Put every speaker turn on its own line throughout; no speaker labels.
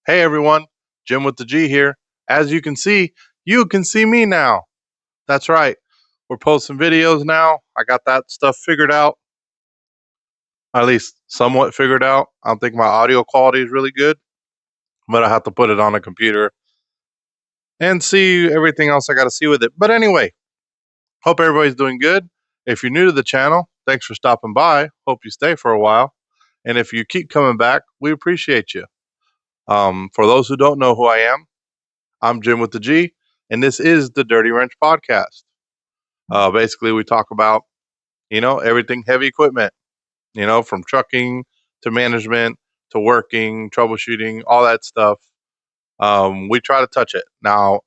Hey everyone, Jim with the G here. As you can see me now. That's right. We're posting videos now. I got that stuff figured out, at least somewhat figured out. I don't think my audio quality is really good, but I have to put it on a computer and see everything else I got to see with it. But anyway, hope everybody's doing good. If you're new to the channel, thanks for stopping by. Hope you stay for a while. And if you keep coming back, we appreciate you. For those who don't know who I am, I'm Jim with the G, and this is the Dirty Wrench Podcast. Basically, we talk about, everything heavy equipment, from trucking to management to working, troubleshooting, all that stuff. We try to touch it. Now,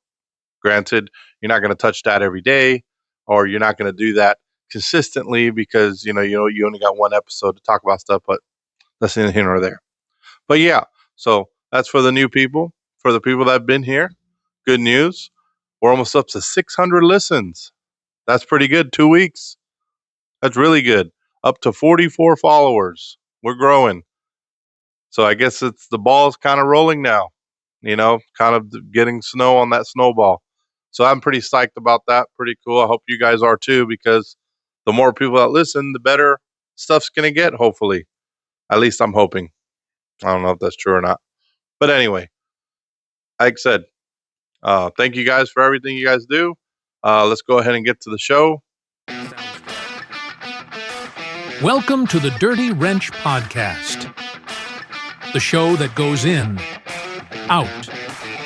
granted, you're not going to touch that every day, or you're not going to do that consistently because, you only got one episode to talk about stuff, but that's neither here nor there. But yeah, so that's for the new people. For the people that have been here, good news. We're almost up to 600 listens. That's pretty good. 2 weeks. That's really good. Up to 44 followers. We're growing. So I guess it's the ball's kind of rolling now, kind of getting snow on that snowball. So I'm pretty psyched about that. Pretty cool. I hope you guys are too, because the more people that listen, the better stuff's going to get, hopefully. At least I'm hoping. I don't know if that's true or not. But anyway, like I said, thank you guys for everything you guys do. Let's go ahead and get to the show.
Welcome to the Dirty Wrench Podcast, the show that goes in, out,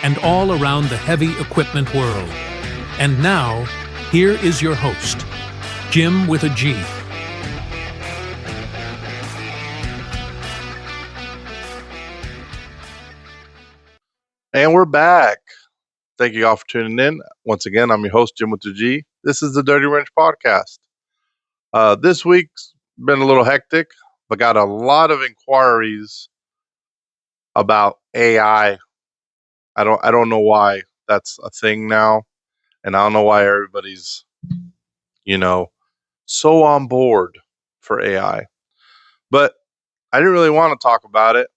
and all around the heavy equipment world. And now, here is your host, Jim with a G.
And we're back. Thank you all for tuning in. Once again, I'm your host, Jim with the G. This is the Dirty Wrench Podcast. This week's been a little hectic, but got a lot of inquiries about AI. I don't know why that's a thing now, and I don't know why everybody's, so on board for AI. But I didn't really want to talk about it.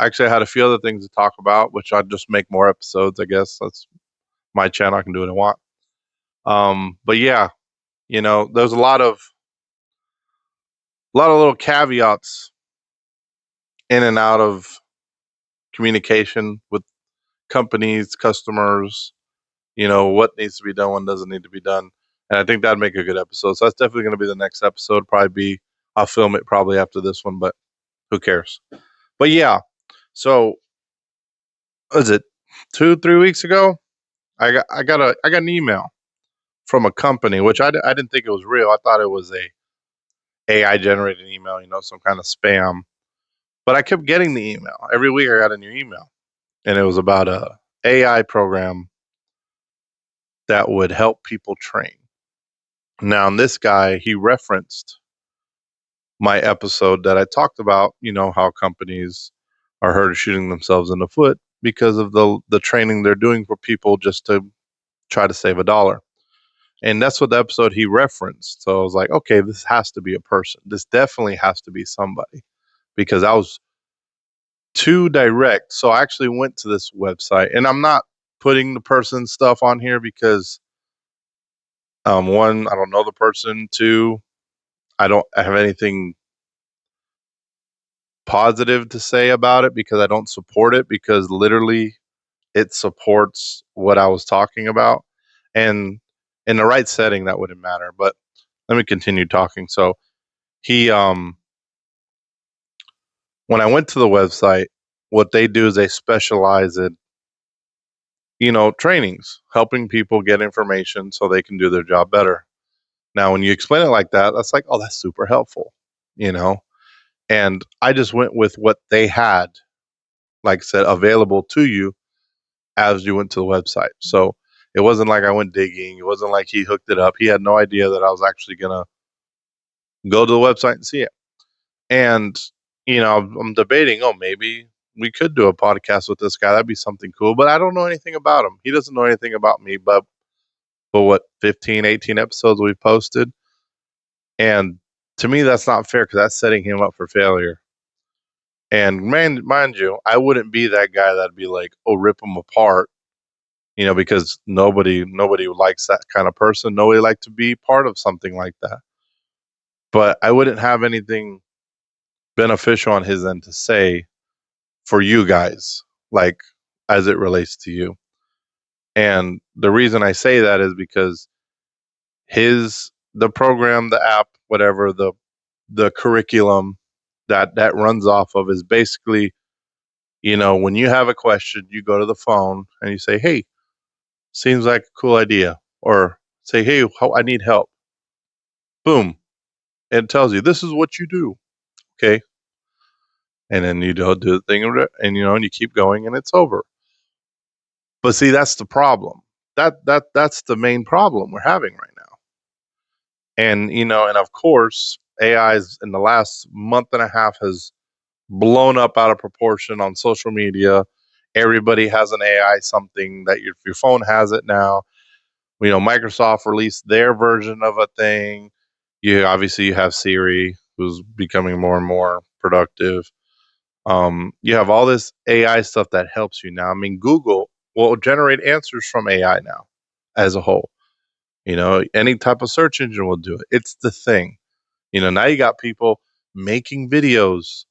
Actually, I had a few other things to talk about, which I'd just make more episodes. I guess that's my channel. I can do what I want. But yeah, there's a lot of little caveats in and out of communication with companies, customers, what needs to be done, what doesn't need to be done. And I think that'd make a good episode. So that's definitely going to be the next episode. I'll film it probably after this one, but who cares? But yeah, so was it 2-3 weeks ago? I got an email from a company, which I didn't think it was real. I thought it was a AI generated email, some kind of spam. But I kept getting the email. Every week I got a new email. And it was about a AI program that would help people train. Now, this guy, he referenced my episode that I talked about, how companies are hurt shooting themselves in the foot because of the training they're doing for people just to try to save $1. And that's what the episode he referenced. So I was like, okay, this has to be a person. This definitely has to be somebody, because I was too direct. So I actually went to this website, and I'm not putting the person's stuff on here because one, I don't know the person. Two, I don't have anything positive to say about it because I don't support it, because literally it supports what I was talking about. And in the right setting, that wouldn't matter. But let me continue talking. So he, when I went to the website, what they do is they specialize in, trainings, helping people get information so they can do their job better. Now, when you explain it like that, that's like, oh, that's super helpful, you know? And I just went with what they had, like I said, available to you as you went to the website. So it wasn't like I went digging. It wasn't like he hooked it up. He had no idea that I was actually going to go to the website and see it. And, I'm debating, oh, maybe we could do a podcast with this guy. That'd be something cool. But I don't know anything about him. He doesn't know anything about me. But for what, 15, 18 episodes we've posted. And to me, that's not fair, because that's setting him up for failure. And mind you, I wouldn't be that guy that'd be like, oh, rip them apart, because nobody likes that kind of person. Nobody like to be part of something like that. But I wouldn't have anything beneficial on his end to say for you guys, like as it relates to you. And the reason I say that is because the program, the app, whatever, the curriculum that runs off of is basically, when you have a question, you go to the phone and you say, hey, seems like a cool idea. Or say, hey, I need help. Boom. It tells you this is what you do. Okay. And then you do the thing and and you keep going and it's over. But see, that's the problem. That's the main problem we're having right now. And and of course, AI's in the last month and a half has blown up out of proportion on social media. Everybody has an AI something that your phone has it now. Microsoft released their version of a thing. You have Siri, who's becoming more and more productive. You have all this AI stuff that helps you now. I mean, Google will generate answers from AI now as a whole. Any type of search engine will do it. It's the thing. Now you got people making videos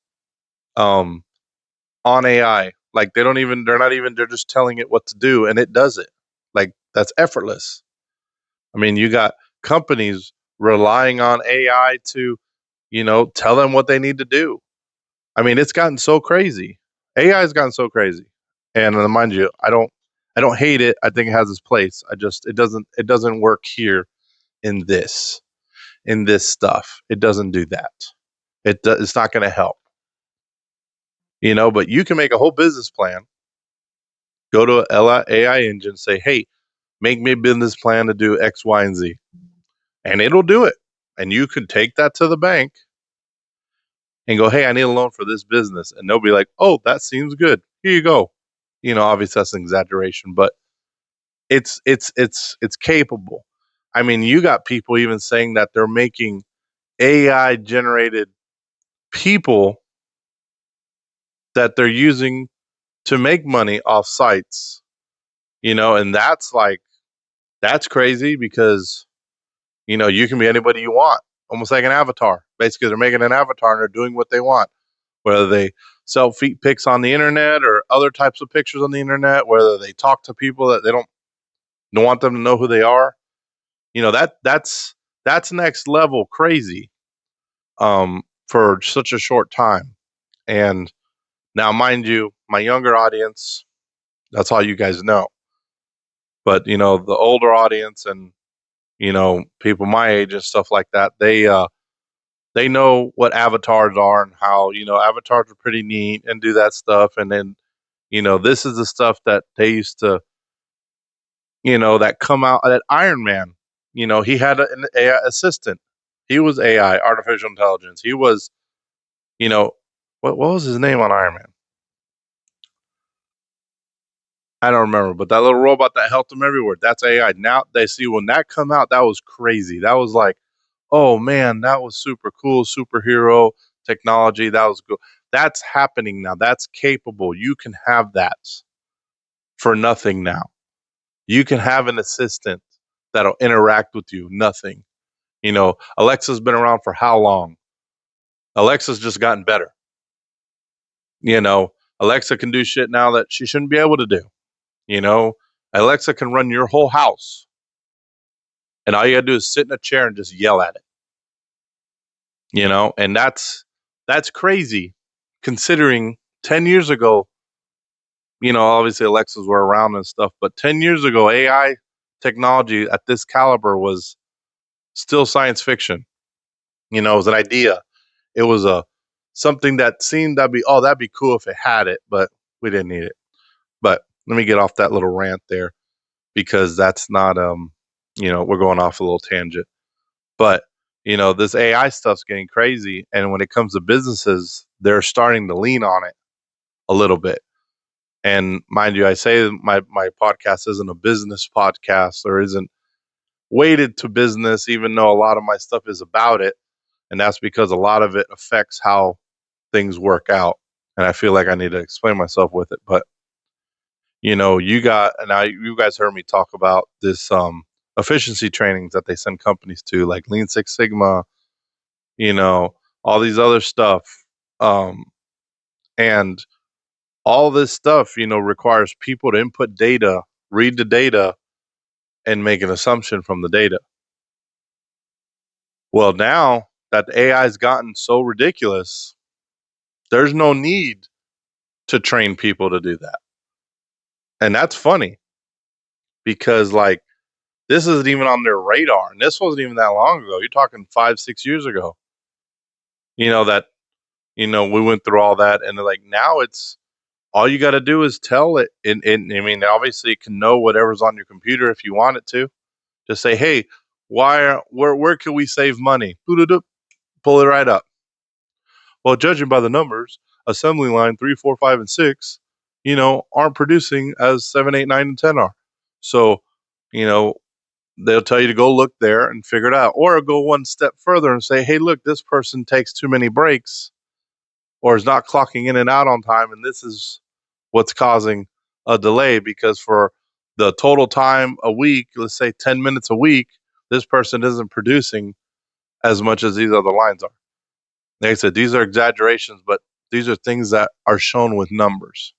um, on AI. Like they're just telling it what to do and it does it. Like that's effortless. I mean, you got companies relying on AI to, tell them what they need to do. I mean, it's gotten so crazy. AI has gotten so crazy. And mind you, I don't hate it. I think it has its place. It doesn't work here in this stuff. It doesn't do that. It's not going to help. But you can make a whole business plan. Go to a AI engine, say, "Hey, make me a business plan to do X, Y, and Z." And it'll do it. And you can take that to the bank and go, "Hey, I need a loan for this business." And they'll be like, "Oh, that seems good. Here you go." Obviously that's an exaggeration, but it's capable. I mean, you got people even saying that they're making AI generated people that they're using to make money off sites, and that's crazy because, you can be anybody you want, almost like an avatar. Basically, they're making an avatar and they're doing what they want, whether they sell feet pics on the internet or other types of pictures on the internet, whether they talk to people that they don't want them to know who they are. That's next level crazy for such a short time. And now, mind you, my younger audience, that's all you guys know. But the older audience and people my age and stuff like that, they know what avatars are and how avatars are pretty neat and do that stuff. And then this is the stuff that they used to that come out at Iron Man. He had an AI assistant. He was AI, artificial intelligence. He was, what was his name on Iron Man? I don't remember, but that little robot that helped him everywhere, that's AI. Now they see when that come out, that was crazy. That was like, oh man, that was super cool, superhero technology. That was good. That's happening now. That's capable. You can have that for nothing now. You can have an assistant that'll interact with you. Nothing. Alexa's been around for how long? Alexa's just gotten better. Alexa can do shit now that she shouldn't be able to do. Alexa can run your whole house. And all you gotta do is sit in a chair and just yell at it. And that's crazy considering 10 years ago, obviously Alexas were around and stuff, but 10 years ago, AI technology at this caliber was still science fiction. It was an idea. It was something that seemed that'd be cool if it had it, but we didn't need it. But let me get off that little rant there because that's not we're going off a little tangent. But this AI stuff's getting crazy, and when it comes to businesses, they're starting to lean on it a little bit. And mind you, I say my podcast isn't a business podcast or isn't weighted to business, even though a lot of my stuff is about it. And that's because a lot of it affects how things work out. and I feel like I need to explain myself with it. But you guys heard me talk about this efficiency trainings that they send companies to, like Lean Six Sigma, you know, all these other stuff, um, and all this stuff, requires people to input data, read the data, and make an assumption from the data. Well, now that the AI's gotten so ridiculous, there's no need to train people to do that. And that's funny because, like, this isn't even on their radar. And this wasn't even that long ago. You're talking 5-6 years ago. That, we went through all that. And like, now it's all you got to do is tell it. And I mean, obviously, it can know whatever's on your computer if you want it to. Just say, hey, where can we save money? Pull it right up. Well, judging by the numbers, assembly line 3, 4, 5, and 6, aren't producing as 7, 8, 9, and 10 are. So, you know, they'll tell you to go look there and figure it out. Or go one step further and say, hey, look, this person takes too many breaks or is not clocking in and out on time. And this is what's causing a delay, because for the total time a week, let's say 10 minutes a week, this person isn't producing as much as these other lines are. Like I said, these are exaggerations, but these are things that are shown with numbers.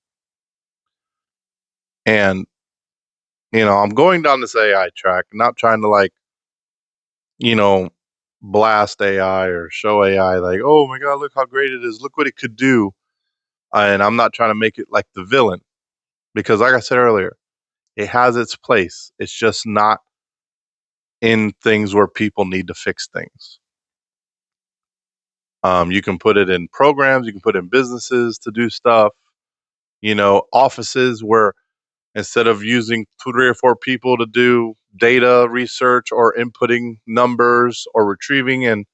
And, I'm going down this AI track, not trying to blast AI or show AI like, oh my God, look how great it is. Look what it could do. And I'm not trying to make it like the villain, because like I said earlier, it has its place. It's just not in things where people need to fix things. You can put it in programs, you can put it in businesses to do stuff, offices where instead of using 2, 3, or 4 people to do data research or inputting numbers or retrieving and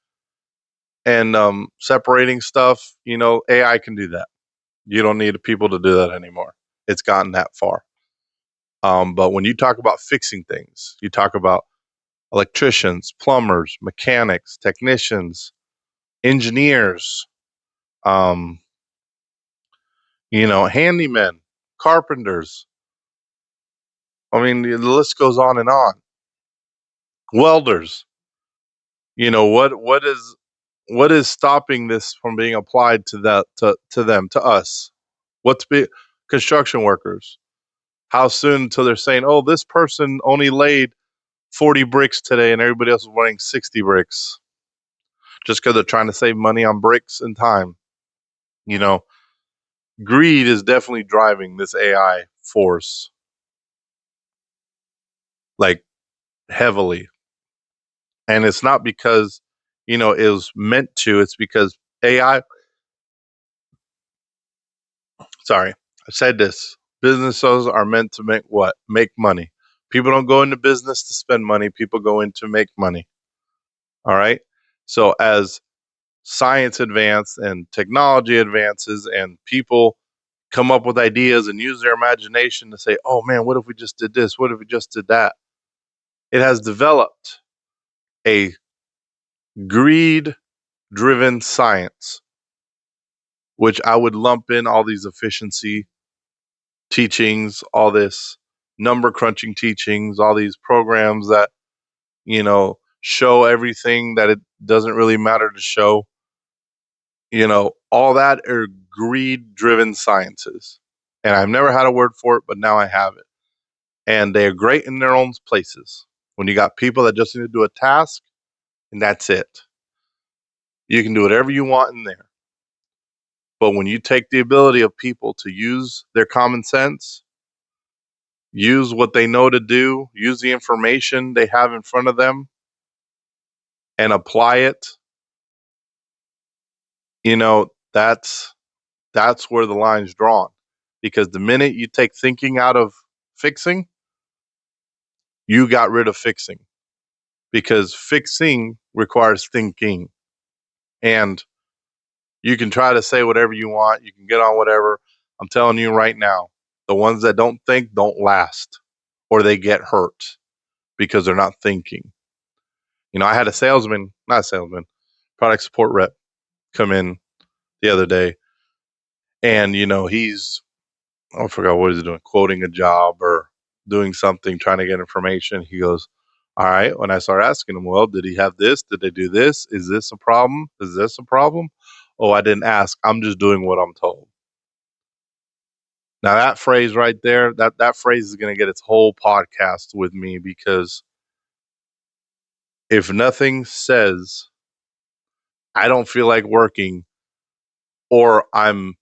separating stuff, AI can do that. You don't need people to do that anymore. It's gotten that far. But when you talk about fixing things, you talk about electricians, plumbers, mechanics, technicians, engineers, um, handymen, carpenters. I mean, the list goes on and on. Welders. What is stopping this from being applied to them, to us? Construction workers? How soon until they're saying, oh, this person only laid 40 bricks today and everybody else is running 60 bricks, just because they're trying to save money on bricks and time. Greed is definitely driving this AI force, like, heavily. And it's not because, it was meant to. It's because AI, sorry, I said this. Businesses are meant to make what? Make money. People don't go into business to spend money. People go in to make money. All right. So as science advances and technology advances and people come up with ideas and use their imagination to say, oh man, what if we just did this? What if we just did that? It has developed a greed driven science, which I would lump in all these efficiency teachings, all this number crunching teachings, all these programs that, show everything that it doesn't really matter to show. All that are greed driven sciences. And I've never had a word for it, but now I have it. And they are great in their own places. When you got people that just need to do a task and that's it, you can do whatever you want in there. But when you take the ability of people to use their common sense, use what they know to do, use the information they have in front of them, and apply it, that's where the line's drawn. Because the minute you take thinking out of fixing, you got rid of fixing. Because fixing requires thinking. And you can try to say whatever you want, you can get on whatever. I'm telling you right now, the ones that don't think don't last, or they get hurt because they're not thinking. I had not a salesman, product support rep come in the other day, And, I forgot what he's doing, quoting a job or doing something, trying to get information. He goes, all right. When I start asking him, well, did he have this? Did they do this? Is this a problem? Is this a problem? Oh, I didn't ask. I'm just doing what I'm told. Now that phrase right there, that phrase is going to get its whole podcast with me, because if nothing says I don't feel like working, or I'm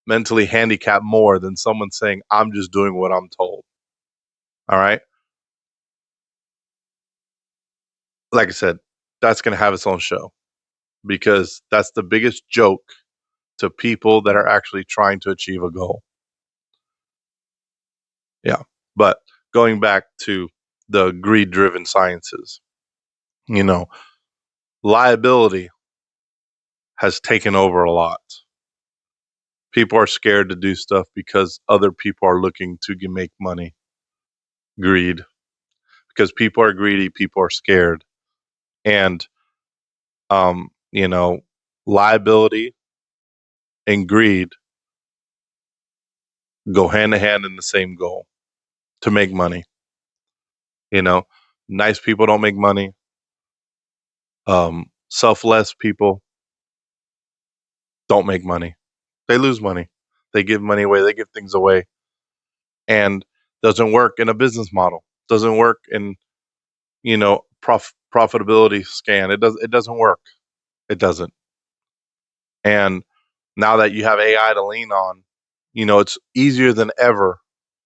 mentally handicapped more than someone saying I'm just doing what I'm told. All right. Like I said, that's going to have its own show, because that's the biggest joke to people that are actually trying to achieve a goal. Yeah. But going back to the greed driven sciences, liability has taken over a lot. People are scared to do stuff because other people are looking to make money. Greed. Because people are greedy, people are scared. And, um, you know, liability and greed go hand in hand in the same goal: to make money. Nice people don't make money. Selfless people don't make money. They lose money. They give money away. They give things away. And doesn't work in a business model. Doesn't work in, profitability scan. It doesn't work. It doesn't. And now that you have AI to lean on, it's easier than ever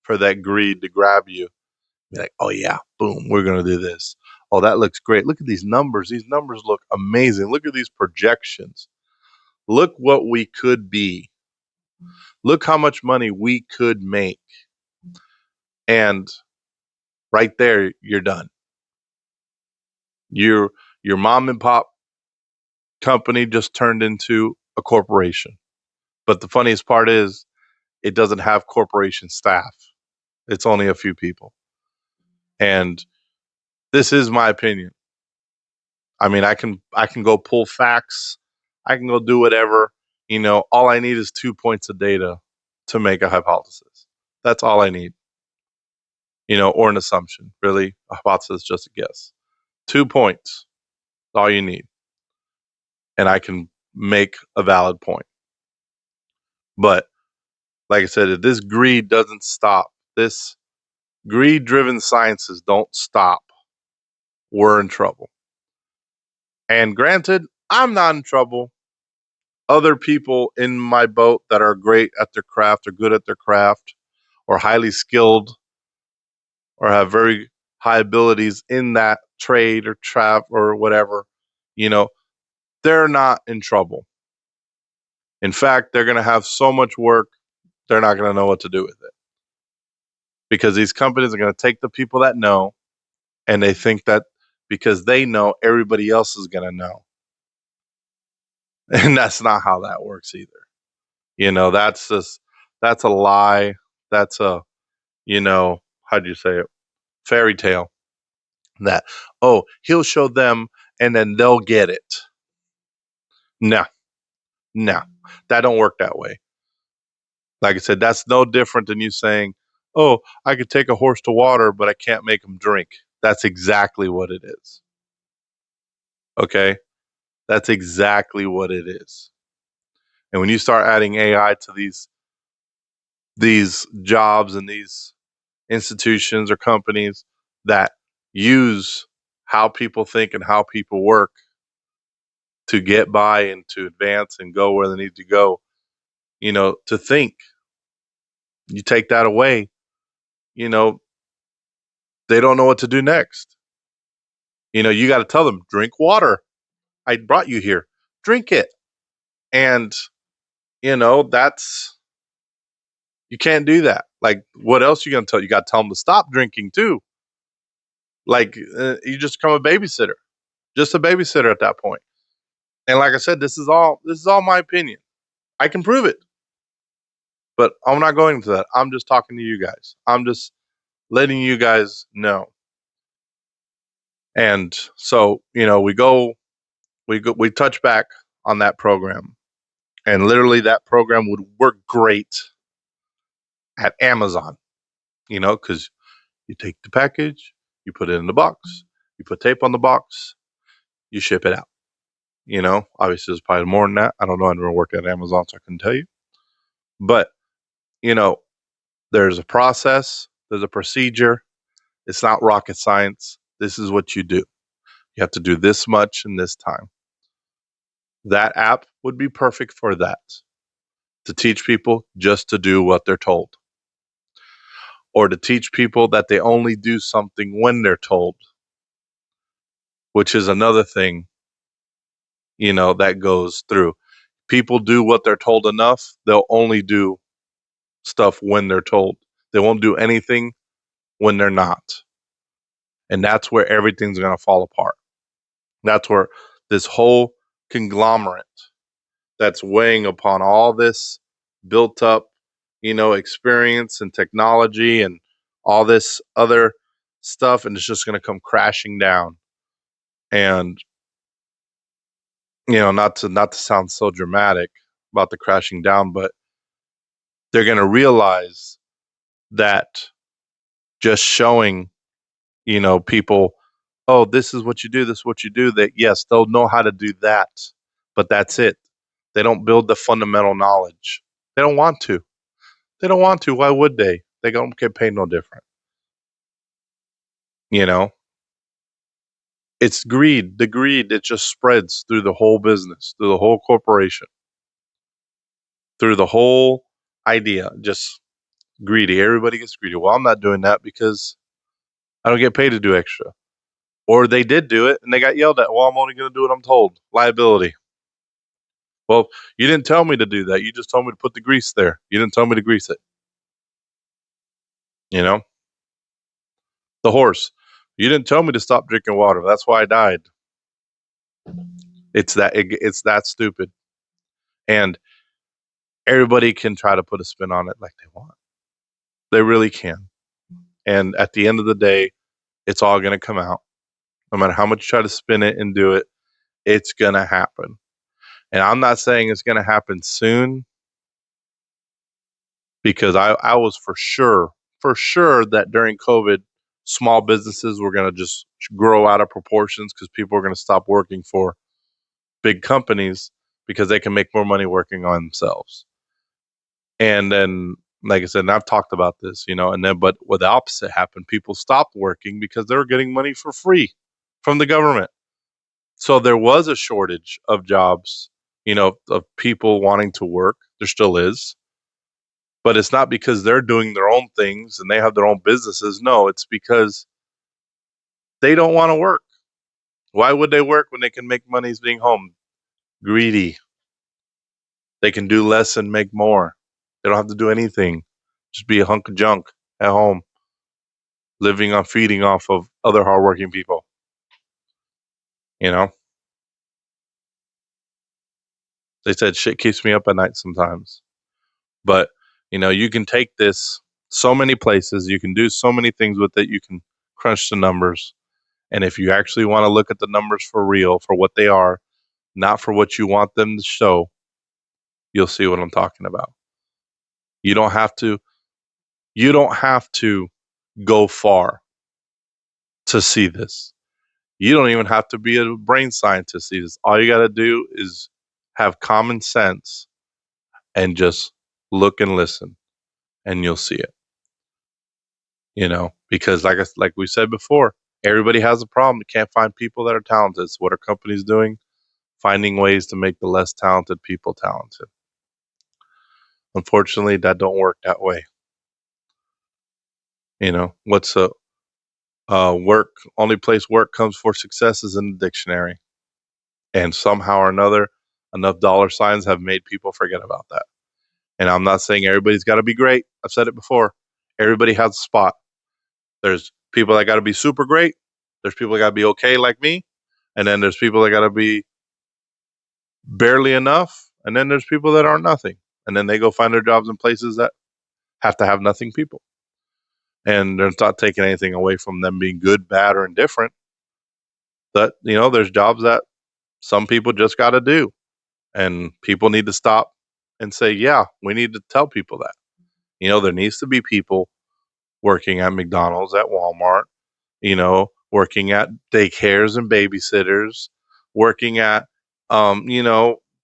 for that greed to grab you. Be like, oh yeah, boom, we're gonna do this. Oh, that looks great. Look at these numbers. These numbers look amazing. Look at these projections. Look what we could be. Look how much money we could make. And right there, you're done. Your mom and pop company just turned into a corporation. But the funniest part is, it doesn't have corporation staff. It's only a few people. And this is my opinion. I mean, I can go pull facts. I can go do whatever. All I need is 2 points of data to make a hypothesis. That's all I need. Or an assumption. Really, a hypothesis is just a guess. 2 points, all you need. And I can make a valid point. But like I said, if this greed doesn't stop, this greed-driven sciences don't stop, we're in trouble. And granted, I'm not in trouble. Other people in my boat that are great at their craft, or good at their craft, or highly skilled, or have very high abilities in that trade or trap or whatever, they're not in trouble. In fact, they're going to have so much work, they're not going to know what to do with it. Because these companies are going to take the people that know, and they think that because they know, everybody else is going to know. And that's not how that works either. That's a lie. That's a, how'd you say it? Fairy tale. That, oh, he'll show them and then they'll get it. No, that don't work that way. Like I said, that's no different than you saying, oh, I could take a horse to water, but I can't make him drink. That's exactly what it is. Okay? That's exactly what it is. And when you start adding AI to these jobs and these institutions or companies that use how people think and how people work to get by and to advance and go where they need to go, to think, you take that away, they don't know what to do next. You got to tell them, drink water. I brought you here. Drink it. And, you can't do that. Like, what else you going to tell? You got to tell them to stop drinking too. Like, you just become a babysitter, just a babysitter at that point. And like I said, this is all my opinion. I can prove it, but I'm not going into that. I'm just talking to you guys. I'm just letting you guys know. And so, we touch back on that program. And literally that program would work great at Amazon, because you take the package, you put it in the box, you put tape on the box, you ship it out. Obviously there's probably more than that. I don't know. I never worked at Amazon, so I couldn't tell you. But, you know, there's a process, there's a procedure. It's not rocket science. This is what you do. You have to do this much in this time. That app would be perfect for that, to teach people just to do what they're told, or to teach people that they only do something when they're told, which is another thing, that goes through. People do what they're told enough, they'll only do stuff when they're told. They won't do anything when they're not. And that's where everything's going to fall apart. That's where this whole conglomerate that's weighing upon all this built up, experience and technology and all this other stuff, and it's just going to come crashing down. And not to sound so dramatic about the crashing down, but they're going to realize that just showing, people, oh, this is what you do, this is what you do, that yes, they'll know how to do that, but that's it. They don't build the fundamental knowledge. They don't want to. They don't want to. Why would they? They don't get paid no different. It's greed. The greed, it just spreads through the whole business, through the whole corporation, through the whole idea. Just greedy. Everybody gets greedy. Well, I'm not doing that because I don't get paid to do extra. Or they did do it and they got yelled at. Well, I'm only going to do what I'm told. Liability. Well, you didn't tell me to do that. You just told me to put the grease there. You didn't tell me to grease it. The horse. You didn't tell me to stop drinking water. That's why I died. It's that stupid. And everybody can try to put a spin on it like they want. They really can. And at the end of the day, it's all going to come out. No matter how much you try to spin it and do it, it's going to happen. And I'm not saying it's going to happen soon, because I was for sure that during COVID, small businesses were going to just grow out of proportions because people are going to stop working for big companies because they can make more money working on themselves. And then, like I said, and I've talked about this, but what the opposite happened, people stopped working because they were getting money for free from the government. So there was a shortage of jobs, of people wanting to work. There still is. But it's not because they're doing their own things and they have their own businesses. No, it's because they don't want to work. Why would they work when they can make money being home? Greedy. They can do less and make more. They don't have to do anything. Just be a hunk of junk at home, feeding off of other hardworking people. They said shit keeps me up at night sometimes. But, you can take this so many places. You can do so many things with it. You can crunch the numbers. And if you actually want to look at the numbers for real, for what they are, not for what you want them to show, you'll see what I'm talking about. You don't have to go far to see this. You don't even have to be a brain scientist to see this. All you got to do is have common sense and just look and listen, and you'll see it. Because like we said before, everybody has a problem. You can't find people that are talented. So what are companies doing? Finding ways to make the less talented people talented. Unfortunately, that don't work that way. What's work? Only place work comes for success is in the dictionary. And somehow or another, enough dollar signs have made people forget about that. And I'm not saying everybody's got to be great. I've said it before. Everybody has a spot. There's people that got to be super great. There's people that got to be okay like me. And then there's people that got to be barely enough. And then there's people that aren't nothing. And then they go find their jobs in places that have to have nothing people. And they're not taking anything away from them being good, bad, or indifferent. But, there's jobs that some people just got to do. And people need to stop and say, yeah, we need to tell people that. There needs to be people working at McDonald's, at Walmart, working at daycares and babysitters, working at,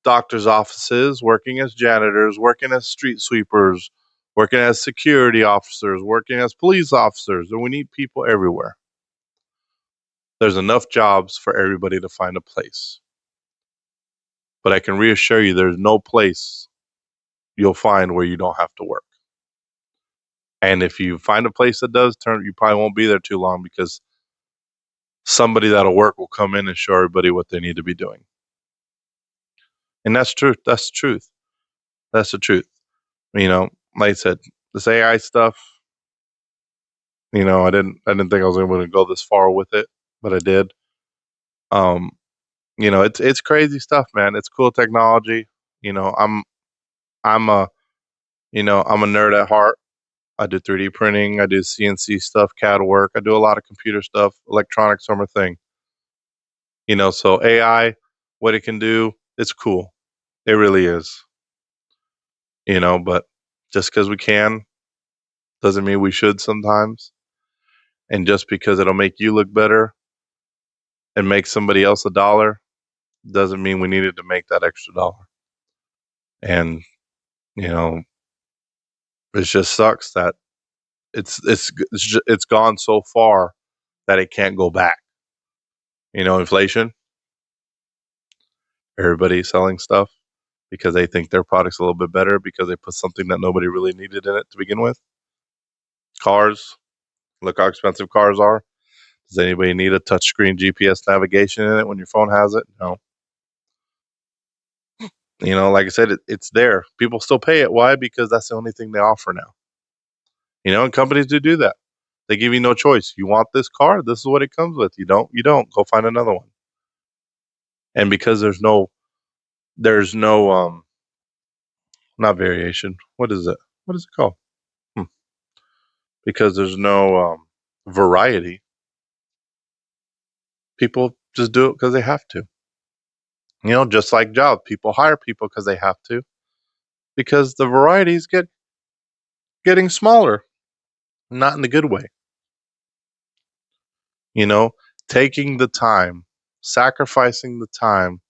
doctor's offices, working as janitors, working as street sweepers, working as security officers, working as police officers. And we need people everywhere. There's enough jobs for everybody to find a place. But I can reassure you, there's no place you'll find where you don't have to work. And if you find a place that does turn, you probably won't be there too long, because somebody that'll work will come in and show everybody what they need to be doing. And that's truth. That's the truth. That's the truth. Like I said, this AI stuff, I didn't think I was going to go this far with it, but I did. It's crazy stuff, man. It's cool technology. I'm a I'm a nerd at heart. I do 3D printing. I do CNC stuff, CAD work. I do a lot of computer stuff. Electronics are my thing. So AI, what it can do, it's cool. It really is. But just because we can doesn't mean we should sometimes. And just because it'll make you look better and make somebody else $1 doesn't mean we needed to make that extra dollar. And, it just sucks that it's gone so far that it can't go back. Inflation, everybody's selling stuff because they think their product's a little bit better because they put something that nobody really needed in it to begin with. Cars, look how expensive cars are. Does anybody need a touchscreen GPS navigation in it when your phone has it? No. Like I said, it's there. People still pay it. Why? Because that's the only thing they offer now. And companies do that. They give you no choice. You want this car? This is what it comes with. You don't. Go find another one. And because there's no not variation. What is it? What is it called? Because there's no variety. People just do it because they have to. Just like jobs, people hire people because they have to, because the varieties getting smaller, not in the good way. Taking the time, sacrificing the time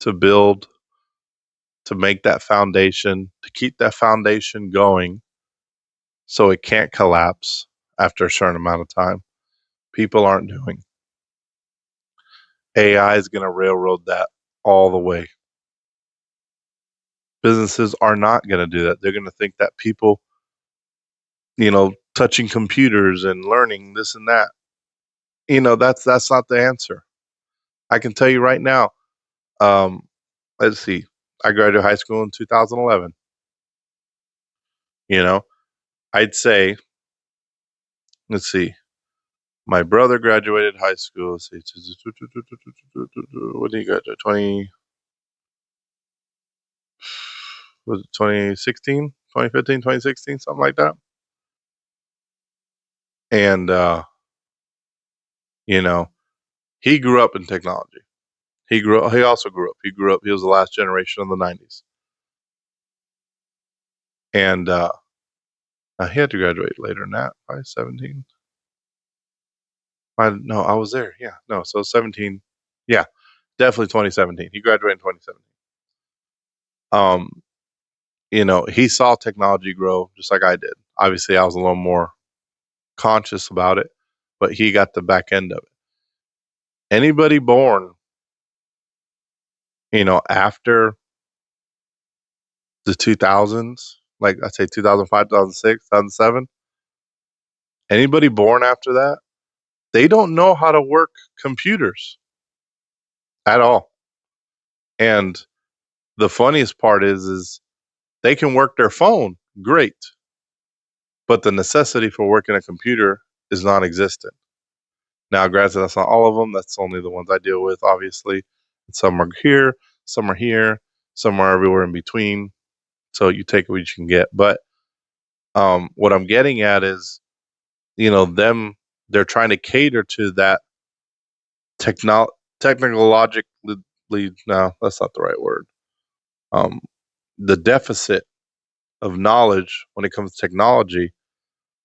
to build, to make that foundation, to keep that foundation going so it can't collapse after a certain amount of time. People aren't doing. AI is going to railroad that all the way. Businesses are not going to do that. They're going to think that people, touching computers and learning this and that, that's not the answer. I can tell you right now, let's see, I graduated high school in 2011. I'd say, let's see, my brother graduated high school. Let's see, what did he graduate? 2016, 2015, 2016, something like that. And, he grew up in technology. He also grew up. He was the last generation of the 90s. And he had to graduate later than that, probably 17. No, I was there. Yeah, no, so 17. Yeah, definitely 2017. He graduated in 2017. He saw technology grow just like I did. Obviously, I was a little more conscious about it, but he got the back end of it. Anybody born, after the 2000s, like I'd say 2005, 2006, 2007, anybody born after that, they don't know how to work computers at all. And the funniest part is they can work their phone great, but the necessity for working a computer is non-existent. Now, granted, that's not all of them. That's only the ones I deal with, obviously. Some are here, some are here, some are everywhere in between. So you take what you can get. But what I'm getting at is, they're trying to cater to that technologically. No, that's not the right word. the deficit of knowledge when it comes to technology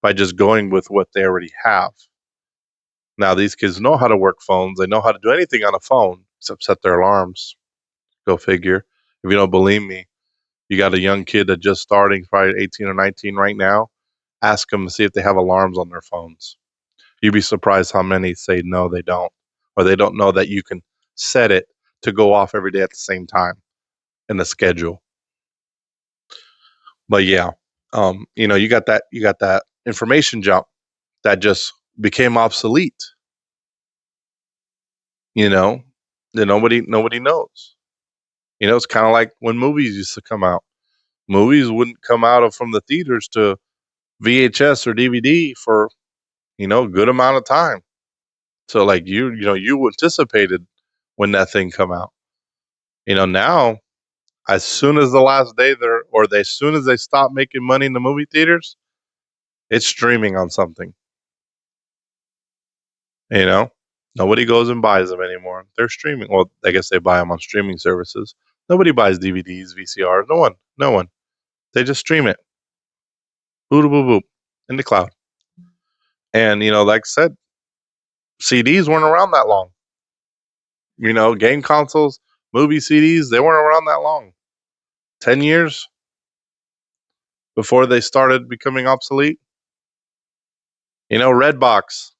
by just going with what they already have. Now, these kids know how to work phones. They know how to do anything on a phone except set their alarms. Go figure. If you don't believe me, you got a young kid that just starting, probably 18 or 19 right now. Ask them to see if they have alarms on their phones. You'd be surprised how many say no, they don't, or they don't know that you can set it to go off every day at the same time in the schedule. But yeah, you got that information jump that just became obsolete. You know, that nobody knows. It's kind of like when movies used to come out. Movies wouldn't come out from the theaters to VHS or DVD for a good amount of time. So like you anticipated when that thing come out. Now as soon as the last day as soon as they stop making money in the movie theaters, it's streaming on something. Nobody goes and buys them anymore. They're streaming. Well, I guess they buy them on streaming services. Nobody buys DVDs, VCRs. No one. They just stream it. Boop, boop, boop, in the cloud. And, like I said, CDs weren't around that long. Game consoles, movie CDs, they weren't around that long. 10 years before they started becoming obsolete. Redbox,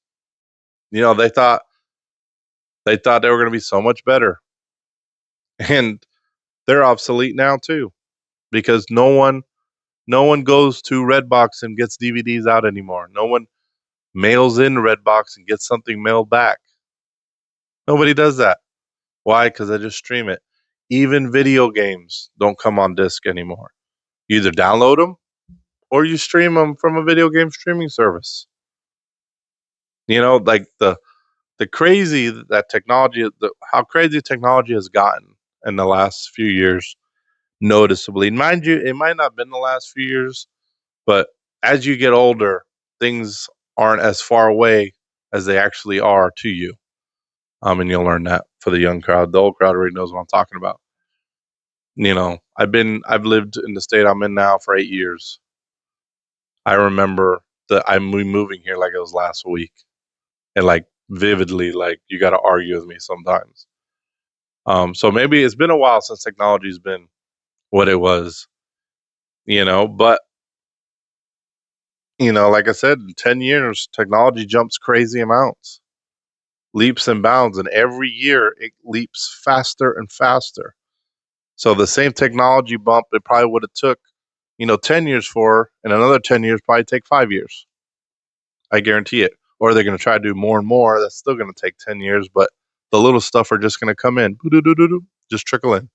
they thought they were going to be so much better. And they're obsolete now too, because no one goes to Redbox and gets DVDs out anymore. No one mails in Redbox and gets something mailed back. Nobody does that. Why? Because they just stream it. Even video games don't come on disc anymore. You either download them or you stream them from a video game streaming service. Like the crazy that technology, how crazy technology has gotten in the last few years, noticeably. Mind you, it might not have been the last few years, but as you get older, things aren't as far away as they actually are to you. And you'll learn that for the young crowd. The old crowd already knows what I'm talking about. I've lived in the state I'm in now for 8 years. I remember that I'm moving here like it was last week, and like vividly, like you got to argue with me sometimes. So maybe it's been a while since technology's been what it was, but like I said, in 10 years, technology jumps crazy amounts, leaps and bounds, and every year it leaps faster and faster. So the same technology bump it probably would have took, 10 years for, and another 10 years probably take 5 years. I guarantee it. Or they're going to try to do more and more. That's still going to take 10 years, but the little stuff are just going to come in, just trickle in.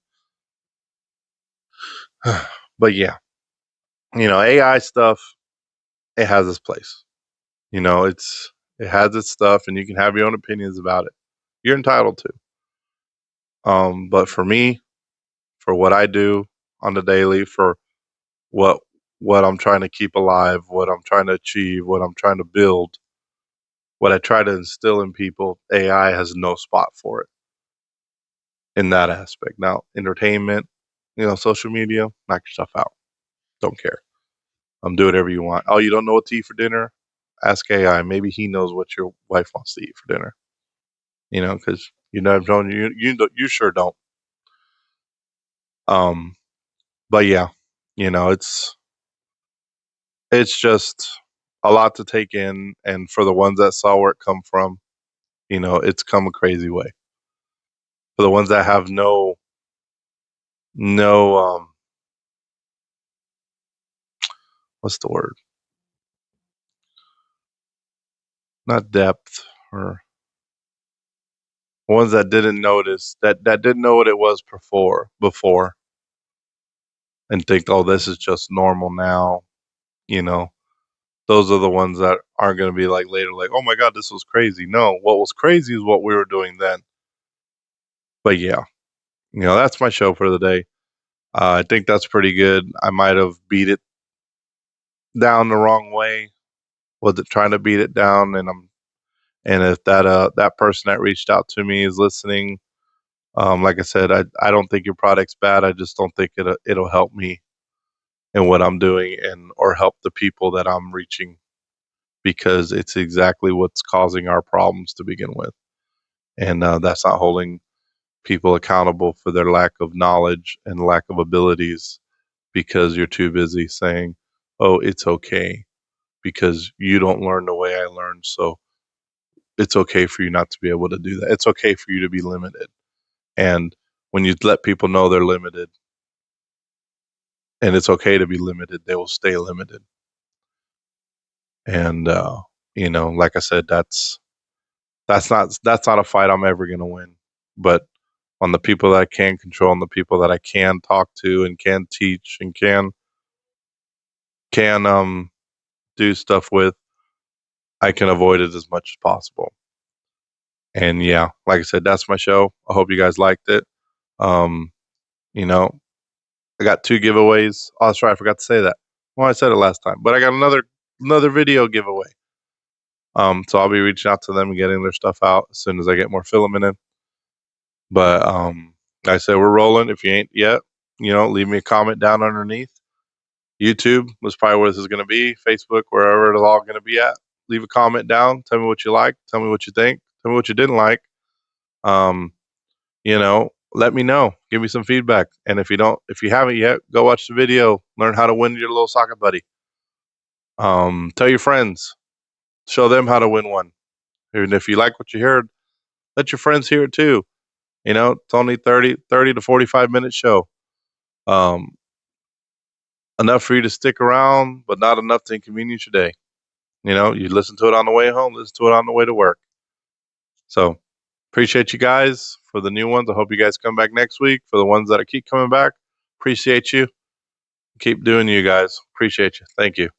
But yeah, AI stuff, it has its place. It has its stuff, and you can have your own opinions about it. You're entitled to. But for me, for what I do on the daily, for what I'm trying to keep alive, what I'm trying to achieve, what I'm trying to build, what I try to instill in people, AI has no spot for it in that aspect. Now, entertainment, social media, knock yourself out. Don't care. Do whatever you want. Oh, you don't know what to eat for dinner? Ask AI. Maybe he knows what your wife wants to eat for dinner. Because you sure don't. But yeah, it's just a lot to take in, and for the ones that saw where it come from, it's come a crazy way. For the ones that have no what's the word? Not depth, or ones that didn't notice, that didn't know what it was before and think, oh, this is just normal now. Those are the ones that aren't going to be like later, like, oh my God, this was crazy. No, what was crazy is what we were doing then. But yeah, that's my show for the day. I think that's pretty good. I might have beat it down the wrong way. Was it trying to beat it down? And if that person that reached out to me is listening, Like I said, I don't think your product's bad. I just don't think it'll help me in what I'm doing or help the people that I'm reaching, because it's exactly what's causing our problems to begin with. And that's not holding people accountable for their lack of knowledge and lack of abilities, because you're too busy saying, oh, it's okay because you don't learn the way I learned. So it's okay for you not to be able to do that. It's okay for you to be limited. And when you let people know they're limited and it's okay to be limited, they will stay limited. And, like I said, that's not a fight I'm ever going to win. But on the people that I can control and the people that I can talk to and can teach and can do stuff with, I can avoid it as much as possible. And yeah, like I said, that's my show. I hope you guys liked it. Um, you know, I got 2 giveaways. Oh, that's right, I forgot to say that. Well, I said it last time, but I got another video giveaway. So I'll be reaching out to them and getting their stuff out as soon as I get more filament in. But like I said, we're rolling. If you ain't yet, leave me a comment down underneath. YouTube was probably where this is going to be. Facebook, wherever it's all going to be at. Leave a comment down. Tell me what you like. Tell me what you think. Tell me what you didn't like. Let me know. Give me some feedback. And if you haven't yet, go watch the video. Learn how to win your little socket buddy. Tell your friends. Show them how to win one. And if you like what you heard, let your friends hear it too. It's only 30 to 45 minute show. Enough for you to stick around, but not enough to inconvenience your day. You listen to it on the way home, listen to it on the way to work. So appreciate you guys. For the new ones, I hope you guys come back next week. For the ones that keep coming back, appreciate you. Keep doing you guys. Appreciate you. Thank you.